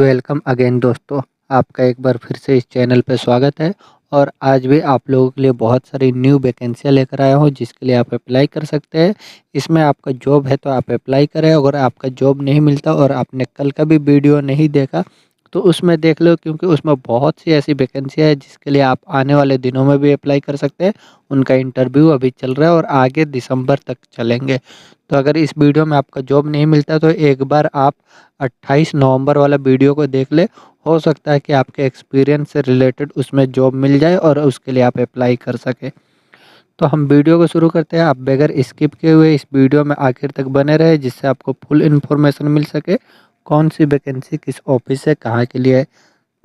Welcome again दोस्तों, आपका एक बार फिर से इस चैनल पे स्वागत है। और आज भी आप लोगों के लिए बहुत सारी न्यू वैकेंसियाँ लेकर आया हूँ जिसके लिए आप अप्लाई कर सकते हैं। इसमें आपका जॉब है तो आप अप्लाई करें। अगर आपका जॉब नहीं मिलता और आपने कल का भी वीडियो नहीं देखा तो उसमें देख लो, क्योंकि उसमें बहुत सी ऐसी वैकेंसियाँ है जिसके लिए आप आने वाले दिनों में भी अप्लाई कर सकते हैं। उनका इंटरव्यू अभी चल रहा है और आगे दिसंबर तक चलेंगे। तो अगर इस वीडियो में आपका जॉब नहीं मिलता तो एक बार आप 28 नवंबर वाला वीडियो को देख ले। हो सकता है कि आपके एक्सपीरियंस से रिलेटेड उसमें जॉब मिल जाए और उसके लिए आप अप्लाई कर सके। तो हम वीडियो को शुरू करते हैं। आप बगैर स्किप किए हुए इस वीडियो में आखिर तक बने रहे जिससे आपको फुल इन्फॉर्मेशन मिल सके कौन सी वैकेंसी किस ऑफिस से कहाँ के लिए है।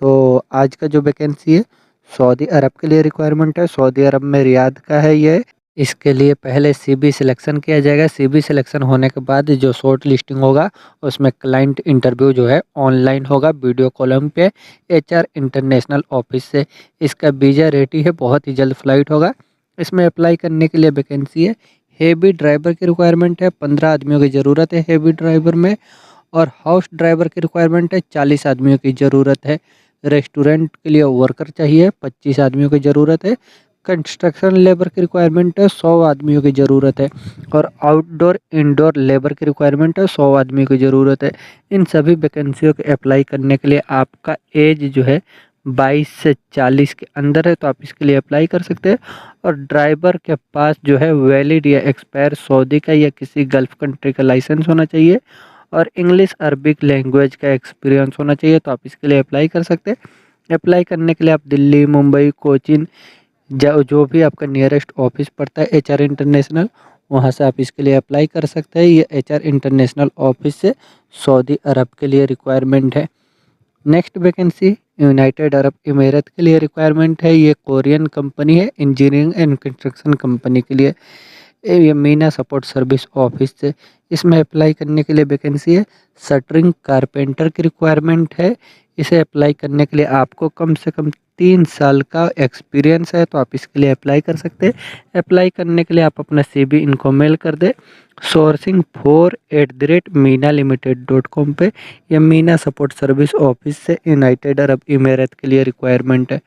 तो आज का जो वैकेंसी है सऊदी अरब के लिए रिक्वायरमेंट है। सऊदी अरब में रियाद का है ये। इसके लिए पहले सीबी सिलेक्शन किया जाएगा। सीबी सिलेक्शन होने के बाद जो शॉर्ट लिस्टिंग होगा उसमें क्लाइंट इंटरव्यू जो है ऑनलाइन होगा वीडियो कॉलिंग पे एचआर इंटरनेशनल ऑफिस से। इसका वीज़ा रेडी है, बहुत ही जल्द फ्लाइट होगा। इसमें अप्लाई करने के लिए वैकेंसी है। हेवी ड्राइवर की रिक्वायरमेंट है, 15 आदमियों की ज़रूरत है हेवी ड्राइवर में। और हाउस ड्राइवर की रिक्वायरमेंट है, 40 आदमियों की ज़रूरत है। रेस्टोरेंट के लिए वर्कर चाहिए, 25 आदमियों की ज़रूरत है। कंस्ट्रक्शन लेबर की रिक्वायरमेंट है, 100 आदमियों की ज़रूरत है। और आउटडोर इंडोर लेबर की रिक्वायरमेंट है, 100 आदमियों की ज़रूरत है। इन सभी वैकेंसियों के अप्लाई करने के लिए आपका एज जो है 22 से 40 के अंदर है तो आप इसके लिए अप्लाई कर सकते हैं। और ड्राइवर के पास जो है वैलिड या एक्सपायर सऊदी का या किसी गल्फ कंट्री का लाइसेंस होना चाहिए। और इंग्लिश अरबिक लैंग्वेज का एक्सपीरियंस होना चाहिए तो आप इसके लिए अप्लाई कर सकते हैं। अप्लाई करने के लिए आप दिल्ली, मुंबई, कोचीन जो भी आपका नियरेस्ट ऑफिस पड़ता है एचआर इंटरनेशनल, वहाँ से आप इसके लिए अप्लाई कर सकते हैं। ये एचआर इंटरनेशनल ऑफिस से सऊदी अरब के लिए रिक्वायरमेंट है। नेक्स्ट वैकेंसी यूनाइटेड अरब इमारात के लिए रिक्वायरमेंट है। ये कोरियन कंपनी है, इंजीनियरिंग एंड कंस्ट्रक्शन कंपनी के लिए। ये मीना सपोर्ट सर्विस ऑफिस से इसमें अप्लाई करने के लिए वैकेंसी है। शटरिंग कारपेंटर की रिक्वायरमेंट है। इसे अप्लाई करने के लिए आपको कम से कम 3 साल का एक्सपीरियंस है तो आप इसके लिए अप्लाई कर सकते हैं। अप्लाई करने के लिए आप अपना सीवी इनको मेल कर दें sourcing4@मीना लिमिटेड.com पे। या मीना सपोर्ट सर्विस ऑफिस से यूनाइटेड अरब इमारात के लिए रिक्वायरमेंट है।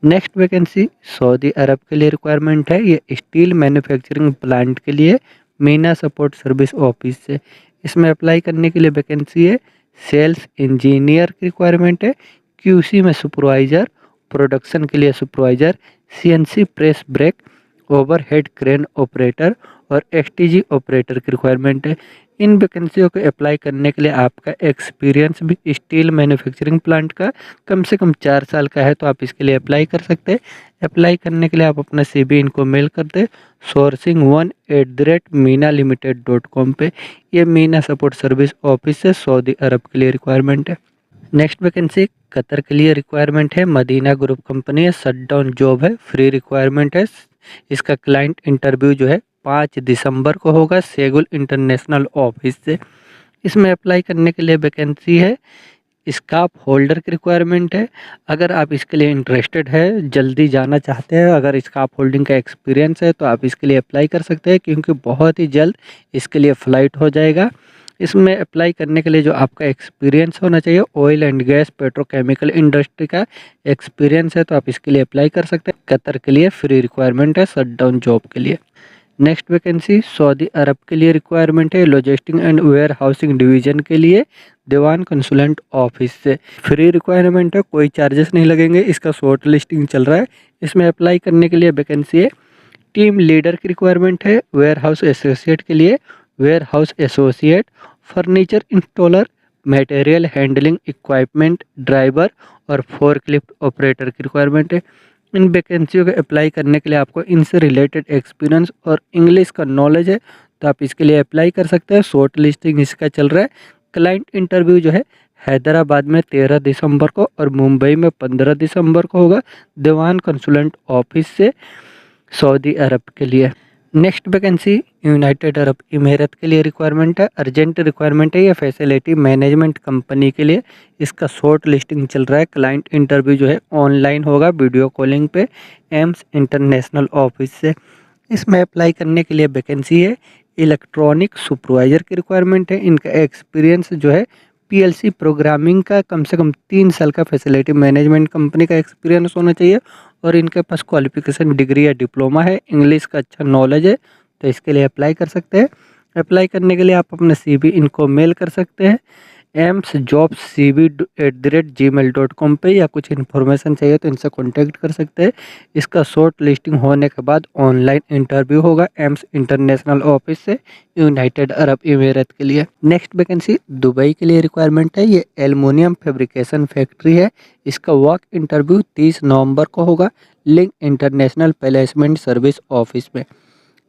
नेक्स्ट वैकेंसी सऊदी अरब के लिए रिक्वायरमेंट है। ये स्टील मैन्युफैक्चरिंग प्लांट के लिए मीना सपोर्ट सर्विस ऑफिस से। इसमें अप्लाई करने के लिए वैकेंसी है। सेल्स इंजीनियर की रिक्वायरमेंट है। क्यूसी में सुपरवाइज़र, प्रोडक्शन के लिए supervisor, CNC press brake, overhead crane operator और एसटीजी ऑपरेटर की रिक्वायरमेंट है। इन वैकेंसियों को अप्लाई करने के लिए आपका एक्सपीरियंस भी स्टील मैन्युफैक्चरिंग प्लांट का कम से कम 4 साल का है तो आप इसके लिए अप्लाई कर सकते हैं। अप्लाई करने के लिए आप अपना सीवी इनको मेल कर दें sourcing1@मीना लिमिटेड.com पे। ये मीना सपोर्ट सर्विस ऑफिस से सऊदी अरब के लिए रिक्वायरमेंट है। नेक्स्ट वैकेंसी कतर के लिए रिक्वायरमेंट है। मदीना ग्रुप कंपनी है, शटडाउन जॉब है, फ्री रिक्वायरमेंट है। इसका क्लाइंट इंटरव्यू जो है 5 दिसंबर को होगा सेगुल इंटरनेशनल ऑफिस से। इसमें अप्लाई करने के लिए वैकेंसी है। स्टाफ होल्डर की रिक्वायरमेंट है। अगर आप इसके लिए इंटरेस्टेड है, जल्दी जाना चाहते हैं, अगर स्टाफ होल्डिंग का एक्सपीरियंस है तो आप इसके लिए अप्लाई कर सकते हैं क्योंकि बहुत ही जल्द इसके लिए फ़्लाइट हो जाएगा। इसमें अप्लाई करने के लिए जो आपका एक्सपीरियंस होना चाहिए oil and gas petrochemical industry का एक्सपीरियंस है तो आप इसके लिए अप्लाई कर सकते हैं। कतर के लिए फ्री रिक्वायरमेंट है शटडाउन जॉब के लिए। नेक्स्ट वैकेंसी सऊदी अरब के लिए रिक्वायरमेंट है। Logistic and warehousing division के लिए दीवान कंसुलेंट ऑफिस से। फ्री रिक्वायरमेंट है, कोई चार्जेस नहीं लगेंगे। इसका शॉर्ट लिस्टिंग चल रहा है। इसमें अप्लाई करने के लिए वैकेंसी है। टीम लीडर की रिक्वायरमेंट है। वेयर हाउस एसोसिएट के लिए warehouse associate, furniture installer, material handling equipment driver और फोर्कलिफ्ट ऑपरेटर की रिक्वायरमेंट है। इन वैकेंसियों को अप्लाई करने के लिए आपको इनसे रिलेटेड एक्सपीरियंस और इंग्लिश का नॉलेज है तो आप इसके लिए अप्लाई कर सकते हैं। शॉर्ट लिस्टिंग इसका चल रहा है। क्लाइंट इंटरव्यू जो है हैदराबाद में 13 दिसंबर को और मुंबई में 15 दिसंबर को होगा दीवान कंसुलेंट ऑफिस से सऊदी अरब के लिए। नेक्स्ट वैकेंसी यूनाइटेड अरब इमारात के लिए रिक्वायरमेंट है। अर्जेंट रिक्वायरमेंट है। ये फैसिलिटी मैनेजमेंट कंपनी के लिए इसका शॉर्ट लिस्टिंग चल रहा है। क्लाइंट इंटरव्यू जो है ऑनलाइन होगा वीडियो कॉलिंग पे एम्स इंटरनेशनल ऑफिस से। इसमें अप्लाई करने के लिए वैकेंसी है। इलेक्ट्रॉनिक सुपरवाइज़र की रिक्वायरमेंट है। इनका एक्सपीरियंस जो है पीएलसी प्रोग्रामिंग का कम से कम 3 साल का फैसिलिटी मैनेजमेंट कंपनी का एक्सपीरियंस होना चाहिए और इनके पास क्वालिफिकेशन डिग्री या डिप्लोमा है, इंग्लिश का अच्छा नॉलेज है, तो इसके लिए अप्लाई कर सकते हैं। अप्लाई करने के लिए आप अपना CV इनको मेल कर सकते हैं amsjobcv@gmail.com पे, या कुछ इन्फॉर्मेशन चाहिए तो इनसे कांटेक्ट कर सकते हैं। इसका शॉर्ट लिस्टिंग होने के बाद ऑनलाइन इंटरव्यू होगा एम्स इंटरनेशनल ऑफिस से यूनाइटेड अरब इमीरात के लिए। नेक्स्ट वैकेंसी दुबई के लिए रिक्वायरमेंट है। ये एल्युमिनियम फैब्रिकेशन फैक्ट्री है। इसका वर्क इंटरव्यू 30 नवंबर को होगा link international placement service office में।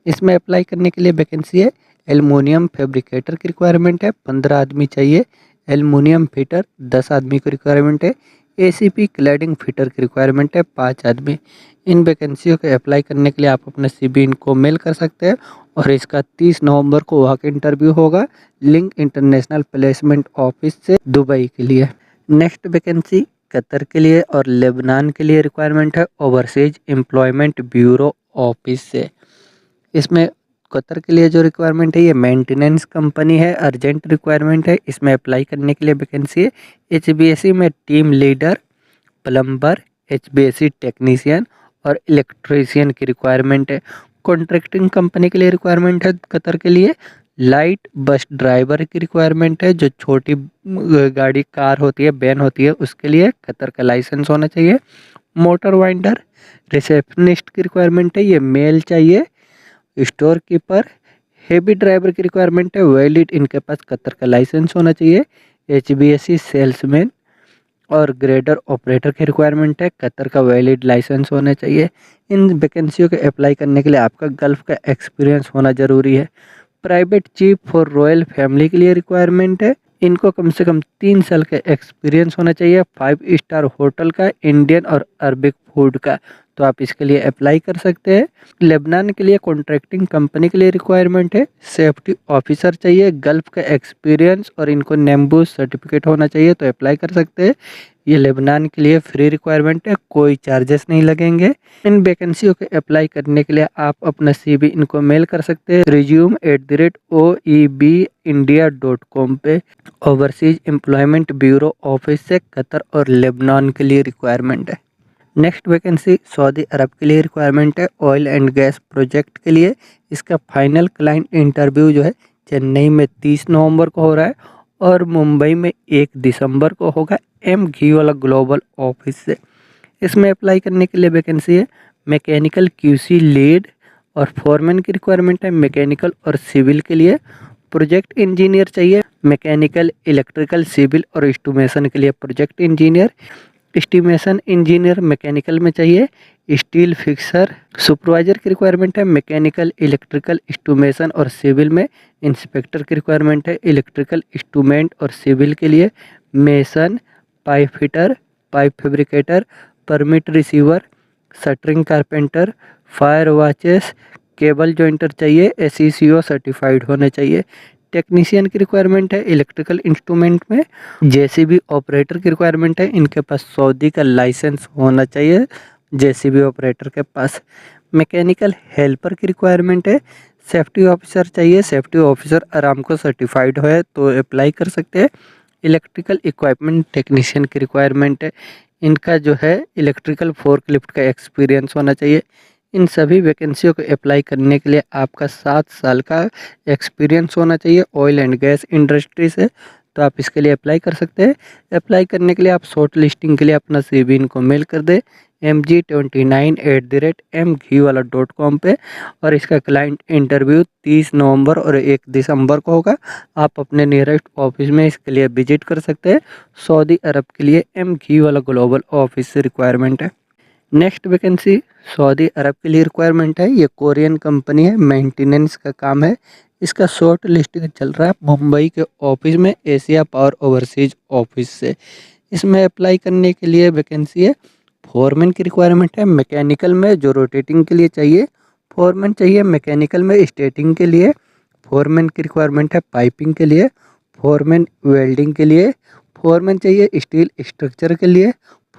इसमें अप्लाई करने के लिए वैकेंसी है। एल्युमिनियम फैब्रिकेटर की रिक्वायरमेंट है, 15 आदमी चाहिए। एल्युमिनियम फिटर 10 आदमी की रिक्वायरमेंट है। ACP क्लैडिंग फिटर की रिक्वायरमेंट है 5 आदमी। इन वैकेंसियों के अप्लाई करने के लिए आप अपना CV इनको मेल कर सकते हैं और इसका 30 नवंबर को वहाँ इंटरव्यू होगा लिंक इंटरनेशनल प्लेसमेंट ऑफिस से दुबई के लिए। नेक्स्ट वैकेंसी कतर के लिए और लेबनान के लिए रिक्वायरमेंट है ओवरसीज एम्प्लॉयमेंट ब्यूरो ऑफिस से। इसमें कतर के लिए जो रिक्वायरमेंट है ये मेंटेनेंस कंपनी है, अर्जेंट रिक्वायरमेंट है। इसमें अप्लाई करने के लिए वैकेंसी है HVAC में team leader, plumber, HVAC technician और इलेक्ट्रीशियन की रिक्वायरमेंट है। कॉन्ट्रैक्टिंग कंपनी के लिए रिक्वायरमेंट है कतर के लिए। लाइट बस ड्राइवर की रिक्वायरमेंट है, जो छोटी गाड़ी कार होती है, वैन होती है, उसके लिए कतर का लाइसेंस होना चाहिए। मोटर वाइंडर, रिसेप्शनिस्ट की रिक्वायरमेंट है, ये मेल चाहिए। स्टोर कीपर, हेवी ड्राइवर की रिक्वायरमेंट है, वैलिड इनके पास कतर का लाइसेंस होना चाहिए। HVAC सेल्समैन और ग्रेडर ऑपरेटर की रिक्वायरमेंट है, कतर का वैलिड लाइसेंस होना चाहिए। इन वैकेंसियों के अप्लाई करने के लिए आपका गल्फ का एक्सपीरियंस होना ज़रूरी है। Private chief for royal family के लिए रिक्वायरमेंट है। इनको कम से कम 3 साल का एक्सपीरियंस होना चाहिए 5 स्टार होटल का, इंडियन और अरबिक फूड का, तो आप इसके लिए अप्लाई कर सकते हैं। लेबनान के लिए कॉन्ट्रैक्टिंग कंपनी के लिए रिक्वायरमेंट है। सेफ्टी ऑफिसर चाहिए, गल्फ का एक्सपीरियंस और इनको नेम्बू सर्टिफिकेट होना चाहिए, तो अप्लाई कर सकते हैं। ये लेबनान के लिए फ्री रिक्वायरमेंट है, कोई चार्जेस नहीं लगेंगे। इन वैकेंसियों के अप्लाई करने के लिए आप अपना CV इनको मेल कर सकते हैं resume@oebindia.com पे। ओवरसीज एम्प्लॉयमेंट ब्यूरो ऑफिस से कतर और लेबनान के लिए रिक्वायरमेंट है। नेक्स्ट वैकेंसी सऊदी अरब के लिए रिक्वायरमेंट है ऑयल एंड गैस प्रोजेक्ट के लिए। इसका फाइनल क्लाइंट इंटरव्यू जो है चेन्नई में 30 नवंबर को हो रहा है और मुंबई में 1 दिसंबर को होगा घी वाला ग्लोबल ऑफिस से। इसमें अप्लाई करने के लिए वैकेंसी है मैकेनिकल QC लीड और फॉरमैन की रिक्वायरमेंट है मैकेनिकल और सिविल के लिए। प्रोजेक्ट इंजीनियर चाहिए, मैकेनिकल, इलेक्ट्रिकल, सिविल और इंस्ट्रूमेशन के लिए project engineer. Estimation engineer mechanical में चाहिए। स्टील फिक्सर सुपरवाइजर की रिक्वायरमेंट है मैकेनिकल, इलेक्ट्रिकल, इंस्ट्रूमेशन और सिविल में। इंस्पेक्टर की रिक्वायरमेंट है इलेक्ट्रिकल, इंस्ट्रूमेंट और सिविल के लिए। Mason, pipe fitter, pipe fabricator, permit receiver, shuttering carpenter, fire watches, cable jointer चाहिए, SECO सर्टिफाइड होने चाहिए। टेक्नीशियन की रिक्वायरमेंट है इलेक्ट्रिकल इंस्ट्रूमेंट में। JCB ऑपरेटर की रिक्वायरमेंट है, इनके पास सऊदी का लाइसेंस होना चाहिए JCB ऑपरेटर के पास। मैकेनिकल हेल्पर की रिक्वायरमेंट है। सेफ्टी ऑफिसर चाहिए, सेफ्टी ऑफिसर आरामको सर्टिफाइड है तो अप्लाई कर सकते हैं। इलेक्ट्रिकल इक्विपमेंट टेक्नीशियन की रिक्वायरमेंट है, इनका जो है इलेक्ट्रिकल फोर्कलिफ्ट का एक्सपीरियंस होना चाहिए। इन सभी वैकेंसियों को अप्लाई करने के लिए आपका 7 साल का एक्सपीरियंस होना चाहिए ऑयल एंड गैस इंडस्ट्री से, तो आप इसके लिए अप्लाई कर सकते हैं। अप्लाई करने के लिए आप शॉर्ट लिस्टिंग के लिए अपना CV इनको मेल कर दें mg29@mghiwala.com पे और इसका क्लाइंट इंटरव्यू 30 नवंबर और 1 दिसंबर को होगा। आप अपने नियरेस्ट ऑफिस में इसके लिए विजिट कर सकते हैं। सऊदी अरब के लिए घीवाला ग्लोबल ऑफिस से रिक्वायरमेंट है। नेक्स्ट वैकेंसी सऊदी अरब के लिए रिक्वायरमेंट है। ये कोरियन कंपनी है, मेंटेनेंस का काम है। इसका शॉर्ट लिस्टिंग चल रहा है मुंबई के ऑफिस में एशिया पावर ओवरसीज ऑफिस से। इसमें अप्लाई करने के लिए वैकेंसी है फोरमैन की रिक्वायरमेंट है मैकेनिकल में, जो रोटेटिंग के लिए चाहिए। फोरमैन चाहिए मैकेनिकल में स्टेटिंग के लिए। फोरमैन की रिक्वायरमेंट है पाइपिंग के लिए। फोरमैन वेल्डिंग के लिए। फोरमैन चाहिए स्टील स्ट्रक्चर के लिए।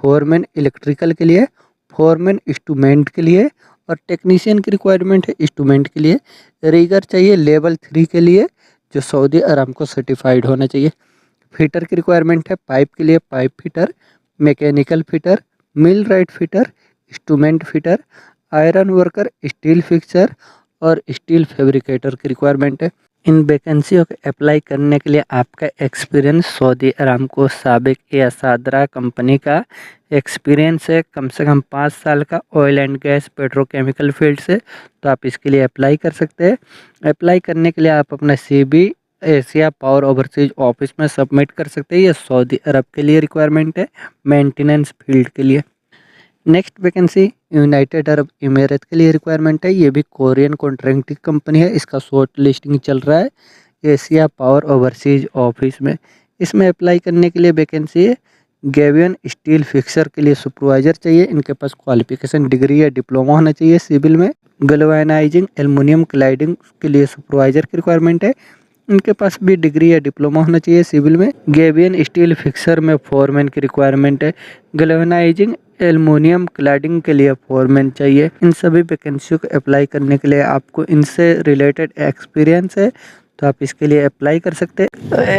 फोरमैन इलेक्ट्रिकल के लिए। फोरमैन इंस्ट्रूमेंट के लिए और टेक्नीशियन की रिक्वायरमेंट है इंस्ट्रूमेंट के लिए। रीगर चाहिए लेवल 3 के लिए, जो सऊदी अरामको सर्टिफाइड होना चाहिए। फिटर की रिक्वायरमेंट है, पाइप के लिए pipe fitter, mechanical fitter, millwright fitter, instrument fitter, iron worker, steel fixer और स्टील फैब्रिकेटर की रिक्वायरमेंट है। इन वैकेंसियों को अप्लाई करने के लिए आपका एक्सपीरियंस सऊदी अरामको साबिक या सादरा कंपनी का एक्सपीरियंस है कम से कम 5 साल का oil and gas petrochemical field से, तो आप इसके लिए अप्लाई कर सकते हैं। अप्लाई करने के लिए आप अपना CV Asia power overseas office में सबमिट कर सकते हैं। ये सऊदी अरब के लिए रिक्वायरमेंट है, मेंटेनेंस फील्ड के लिए। नेक्स्ट वैकेंसी यूनाइटेड अरब इमीरेत के लिए रिक्वायरमेंट है। ये भी कोरियन कॉन्ट्रैक्टिंग कंपनी है, इसका शॉर्ट लिस्टिंग चल रहा है एशिया पावर ओवरसीज ऑफिस में। इसमें अप्लाई करने के लिए वैकेंसी है गैवियन स्टील फिक्सर के लिए सुपरवाइजर चाहिए। इनके पास क्वालिफिकेशन डिग्री या डिप्लोमा होना चाहिए सिविल में। गैल्वेनाइजिंग एल्युमिनियम क्लाइडिंग के लिए सुपरवाइजर की रिक्वायरमेंट है। इनके पास भी डिग्री या डिप्लोमा होना चाहिए सिविल में। गैवियन स्टील फिक्सर में फोरमैन की रिक्वायरमेंट है। गैल्वेनाइजिंग एल्युमिनियम क्लैडिंग के लिए फोरमैन चाहिए। इन सभी वैकेंसियों को अप्लाई करने के लिए आपको इनसे रिलेटेड एक्सपीरियंस है, तो आप इसके लिए अप्लाई कर सकते हैं।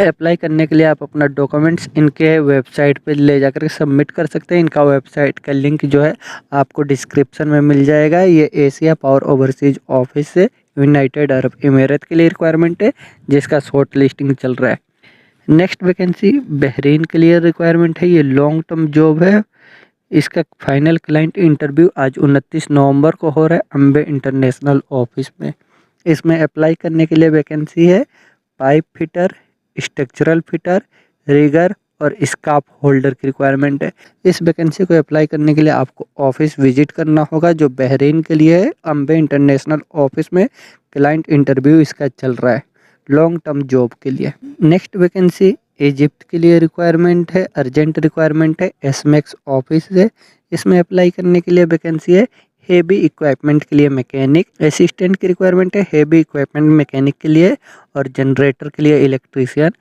अप्लाई करने के लिए आप अपना डॉक्यूमेंट्स इनके वेबसाइट पे ले जाकर सबमिट कर सकते हैं। इनका वेबसाइट का लिंक जो है आपको डिस्क्रिप्शन में मिल जाएगा। ये एशिया पावर ओवरसीज ऑफिस से यूनाइटेड अरब इमीरेत के लिए रिक्वायरमेंट है, जिसका शॉर्ट लिस्टिंग चल रहा है। नेक्स्ट वैकेंसी बहरीन के लिए रिक्वायरमेंट है। ये लॉन्ग टर्म जॉब है। इसका फाइनल क्लाइंट इंटरव्यू आज 29 नवंबर को हो रहा है अम्बे इंटरनेशनल ऑफिस में। इसमें अप्लाई करने के लिए वैकेंसी है pipe fitter, structural fitter, rigger और स्काफ होल्डर की रिक्वायरमेंट है। इस वैकेंसी को अप्लाई करने के लिए आपको ऑफिस विजिट करना होगा, जो बहरीन के लिए है अम्बे इंटरनेशनल ऑफिस में। क्लाइंट इंटरव्यू इसका चल रहा है लॉन्ग टर्म जॉब के लिए। नेक्स्ट वैकेंसी इजिप्ट के लिए रिक्वायरमेंट है, अर्जेंट रिक्वायरमेंट है एसमेक्स ऑफिस से। इसमें अप्लाई करने के लिए वैकेंसी है हेवी इक्विपमेंट के लिए मैकेनिक, असिस्टेंट की रिक्वायरमेंट है हेवी इक्विपमेंट मैकेनिक के लिए और जनरेटर के लिए इलेक्ट्रीशियन।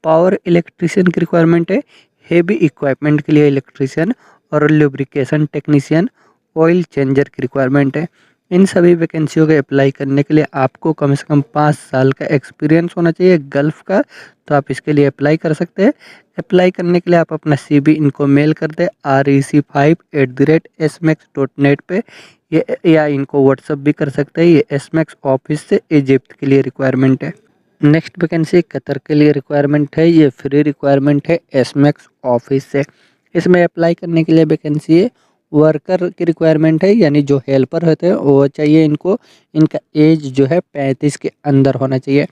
पावर इलेक्ट्रीशियन की रिक्वायरमेंट है हेवी इक्विपमेंट के लिए इलेक्ट्रीशियन और लुब्रिकेशन टेक्नीशियन, ऑयल चेंजर की रिक्वायरमेंट है। इन सभी वैकेंसियों के अप्लाई करने के लिए आपको कम से कम 5 साल का एक्सपीरियंस होना चाहिए गल्फ़ का, तो आप इसके लिए अप्लाई कर सकते हैं। अप्लाई करने के लिए आप अपना CV इनको मेल कर दें rec5@smax.net पे, ये या इनको व्हाट्सअप भी कर सकते हैं। ये एसमैक्स ऑफिस से इजिप्ट के लिए रिक्वायरमेंट है। नेक्स्ट वैकेंसी कतर के लिए रिक्वायरमेंट है। ये फ्री रिक्वायरमेंट है एसमैक्स ऑफिस से। इसमें अप्लाई करने के लिए वैकेंसी है वर्कर की रिक्वायरमेंट है, यानी जो हेल्पर होते हैं वो चाहिए इनको। इनका एज जो है 35 के अंदर होना चाहिए।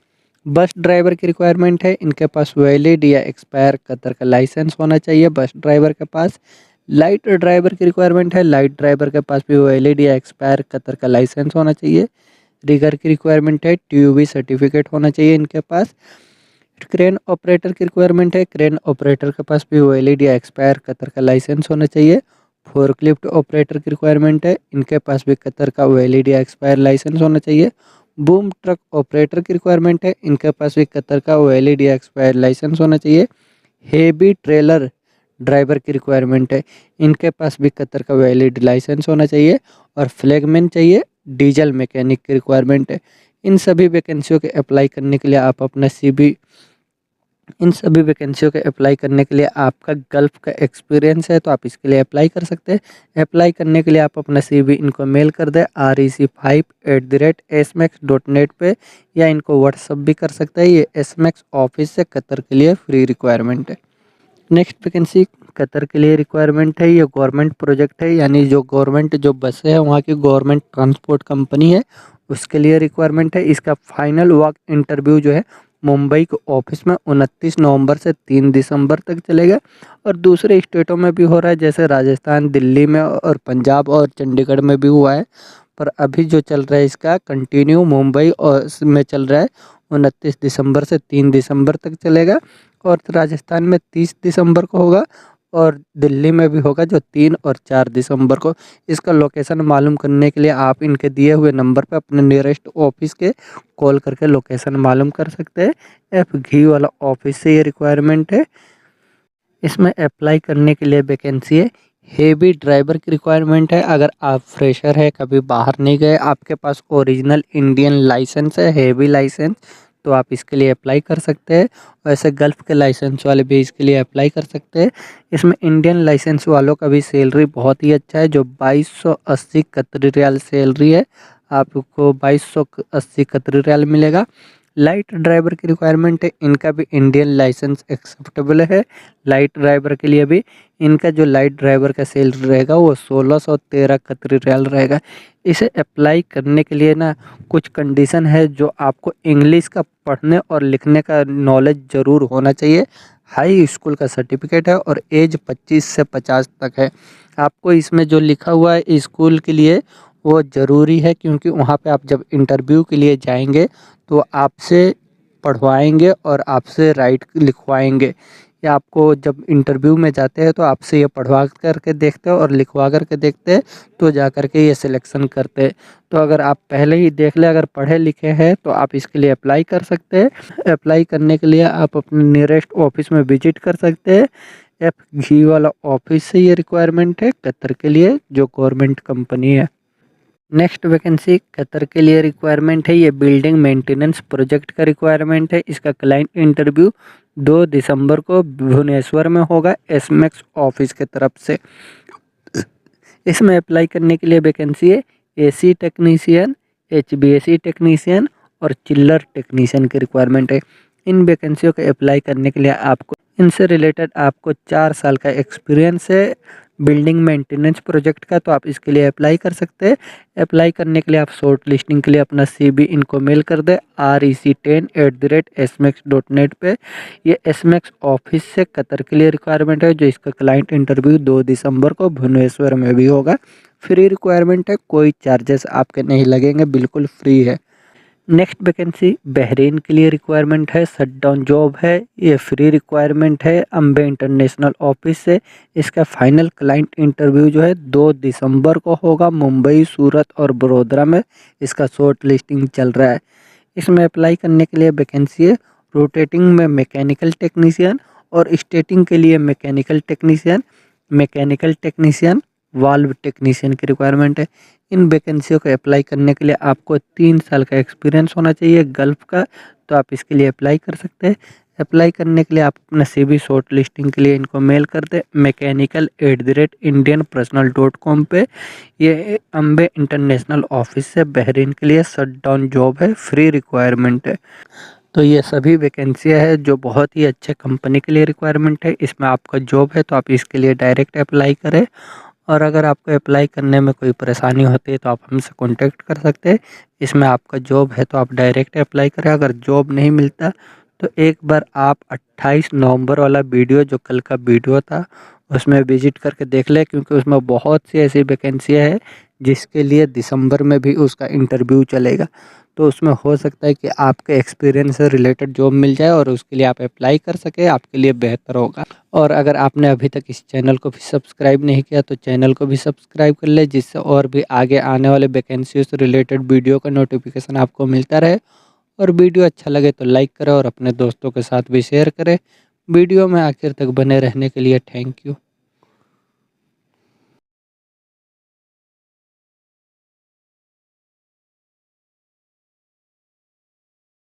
बस ड्राइवर की रिक्वायरमेंट है। इनके पास वैलिड या एक्सपायर कतर का लाइसेंस होना चाहिए बस ड्राइवर के पास। लाइट ड्राइवर की रिक्वायरमेंट है। लाइट ड्राइवर के पास भी वैलिड या एक्सपायर कतर का लाइसेंस होना चाहिए। रिगर की रिक्वायरमेंट है। TUV सर्टिफिकेट होना चाहिए इनके पास। क्रेन ऑपरेटर की रिक्वायरमेंट है। क्रेन ऑपरेटर के पास भी वैलिड या एक्सपायर कतर का लाइसेंस होना चाहिए। फोर्कलिफ्ट ऑपरेटर की रिक्वायरमेंट है। इनके पास भी कतर का वैलिड या एक्सपायर लाइसेंस होना चाहिए। बूम ट्रक ऑपरेटर की रिक्वायरमेंट है। इनके पास भी कतर का वैलिड या एक्सपायर लाइसेंस होना चाहिए। हेवी ट्रेलर ड्राइवर की रिक्वायरमेंट है। इनके पास भी कतर का वैलिड लाइसेंस होना चाहिए। और फ्लैगमैन चाहिए। डीजल मैकेनिक की रिक्वायरमेंट है। इन सभी वैकेंसियों के अप्लाई करने के लिए आप अपना CV इन सभी वैकेंसियों के अप्लाई करने के लिए आपका गल्फ़ का एक्सपीरियंस है, तो आप इसके लिए अप्लाई कर सकते हैं। अप्लाई करने के लिए आप अपना CV इनको मेल कर दें rec5@smax.net पे, या इनको व्हाट्सअप भी कर सकते हैं। ये एसमैक्स ऑफिस से कतर के लिए फ्री रिक्वायरमेंट है। नेक्स्ट वैकेंसी कतर के लिए रिक्वायरमेंट है। ये गवर्नमेंट प्रोजेक्ट है, यानी जो गवर्नमेंट जो बसें हैं वहाँ की गवर्नमेंट ट्रांसपोर्ट कंपनी है, उसके लिए रिक्वायरमेंट है। इसका फाइनल वॉक इंटरव्यू जो है मुंबई के ऑफिस में 29 नवंबर से 3 दिसंबर तक चलेगा। और दूसरे स्टेटों में भी हो रहा है, जैसे राजस्थान, दिल्ली में और पंजाब और चंडीगढ़ में भी हुआ है। पर अभी जो चल रहा है इसका कंटिन्यू मुंबई और में चल रहा है। 29 दिसंबर से 3 दिसंबर तक चलेगा। और राजस्थान में 30 दिसंबर को होगा और दिल्ली में भी होगा, जो 3 और 4 दिसंबर को। इसका लोकेशन मालूम करने के लिए आप इनके दिए हुए नंबर पर अपने नियरेस्ट ऑफिस के कॉल करके लोकेशन मालूम कर सकते हैं। F वाला ऑफिस से ये रिक्वायरमेंट है। इसमें अप्लाई करने के लिए वैकेंसी है हेवी ड्राइवर की रिक्वायरमेंट है। अगर आप फ्रेशर है, कभी बाहर नहीं गए, आपके पास ओरिजिनल इंडियन लाइसेंस है हेवी लाइसेंस, तो आप इसके लिए अप्लाई कर सकते हैं। वैसे गल्फ़ के लाइसेंस वाले भी इसके लिए अप्लाई कर सकते हैं। इसमें इंडियन लाइसेंस वालों का भी सैलरी बहुत ही अच्छा है, जो 2280 कतरी रियाल सैलरी है। आपको 2280 कतरी रियाल मिलेगा। लाइट ड्राइवर की रिक्वायरमेंट है, इनका भी इंडियन लाइसेंस एक्सेप्टेबल है। लाइट ड्राइवर के लिए भी इनका जो लाइट ड्राइवर का सैलरी रहेगा वो 1613 कतरी रियाल रहेगा। इसे अप्लाई करने के लिए ना कुछ कंडीशन है, जो आपको इंग्लिश का पढ़ने और लिखने का नॉलेज ज़रूर होना चाहिए। हाई स्कूल का सर्टिफिकेट है और एज 25 से 50 तक है। आपको इसमें जो लिखा हुआ है स्कूल के लिए वो ज़रूरी है, क्योंकि वहाँ पे आप जब इंटरव्यू के लिए जाएंगे तो आपसे पढ़वाएंगे और आपसे राइट लिखवाएंगे। या आपको जब इंटरव्यू में जाते हैं तो आपसे ये पढ़वा करके देखते हैं और लिखवा करके देखते हैं, तो जा कर के ये सिलेक्शन करते हैं। तो अगर आप पहले ही देख लें, अगर पढ़े लिखे हैं तो आप इसके लिए अप्लाई कर सकते हैं। अप्लाई करने के लिए आप अपने नियरेस्ट ऑफिस में विजिट कर सकते हैं। FG वाला ऑफिस से ये रिक्वायरमेंट है कतर के लिए, जो गवर्नमेंट कंपनी है। नेक्स्ट वैकेंसी कतर के लिए रिक्वायरमेंट है, ये बिल्डिंग मेंटेनेंस प्रोजेक्ट का रिक्वायरमेंट है। इसका क्लाइंट इंटरव्यू 2 दिसंबर को भुवनेश्वर में होगा, एसमेक्स ऑफिस के तरफ से। इसमें अप्लाई करने के लिए वैकेंसी है AC टेक्नीशियन, HVAC टेक्नीशियन और चिल्लर टेक्नीशियन की रिक्वायरमेंट है। इन वैकेंसियों के अप्लाई करने के लिए आपको इनसे रिलेटेड आपको 4 साल का एक्सपीरियंस है बिल्डिंग मेंटेनेंस प्रोजेक्ट का, तो आप इसके लिए अप्लाई कर सकते हैं। अप्लाई करने के लिए आप शॉर्ट लिस्टिंग के लिए अपना CV इनको मेल कर दें rec10@smax.net पे। ये एसमैक्स ऑफिस से कतर के लिए रिक्वायरमेंट है, जो इसका क्लाइंट इंटरव्यू 2 दिसंबर को भुवनेश्वर में भी होगा। फ्री रिक्वायरमेंट है, कोई चार्जेस आपके नहीं लगेंगे, बिल्कुल फ्री है। नेक्स्ट वैकेंसी बहरीन के लिए रिक्वायरमेंट है, शट डाउन जॉब है, ये फ्री रिक्वायरमेंट है अम्बे इंटरनेशनल ऑफिस से। इसका फाइनल क्लाइंट इंटरव्यू जो है 2 दिसंबर को होगा, मुंबई, सूरत और बड़ोदरा में इसका शॉर्ट लिस्टिंग चल रहा है। इसमें अप्लाई करने के लिए वैकेंसी है रोटेटिंग में मैकेनिकल टेक्नीशियन और स्टेटिंग के लिए मैकेनिकल टेक्नीशियन वाल्व टेक्नीशियन की रिक्वायरमेंट है। इन वैकेंसियों को अप्लाई करने के लिए आपको 3 साल का एक्सपीरियंस होना चाहिए गल्फ़ का, तो आप इसके लिए अप्लाई कर सकते हैं। अप्लाई करने के लिए आप अपना CV शॉर्ट लिस्टिंग के लिए इनको मेल कर दें mechanical@indianpersonal.com पे। ये अम्बे इंटरनेशनल ऑफिस से बहरीन के लिए शट डाउन जॉब है, फ्री रिक्वायरमेंट है। तो ये सभी वैकेंसियाँ है जो बहुत ही अच्छे कंपनी के लिए रिक्वायरमेंट है। इसमें आपका जॉब है तो आप इसके लिए डायरेक्ट अप्लाई करें। और अगर आपको अप्लाई करने में कोई परेशानी होती है तो आप हमसे कॉन्टैक्ट कर सकते हैं। इसमें आपका जॉब है तो आप डायरेक्ट अप्लाई करें। अगर जॉब नहीं मिलता तो एक बार आप 28 नवंबर वाला वीडियो, जो कल का वीडियो था, उसमें विजिट करके देख लें, क्योंकि उसमें बहुत सी ऐसी वैकेंसियाँ हैं जिसके लिए दिसंबर में भी उसका इंटरव्यू चलेगा। तो उसमें हो सकता है कि आपके एक्सपीरियंस से रिलेटेड जॉब मिल जाए और उसके लिए आप अप्लाई कर सकें, आपके लिए बेहतर होगा। और अगर आपने अभी तक इस चैनल को भी सब्सक्राइब नहीं किया तो चैनल को भी सब्सक्राइब कर ले, जिससे और भी आगे आने वाले वैकेंसियों से रिलेटेड वीडियो का नोटिफिकेशन आपको मिलता रहे। और वीडियो अच्छा लगे तो लाइक करें और अपने दोस्तों के साथ भी शेयर करें। वीडियो में आखिर तक बने रहने के लिए थैंक यू।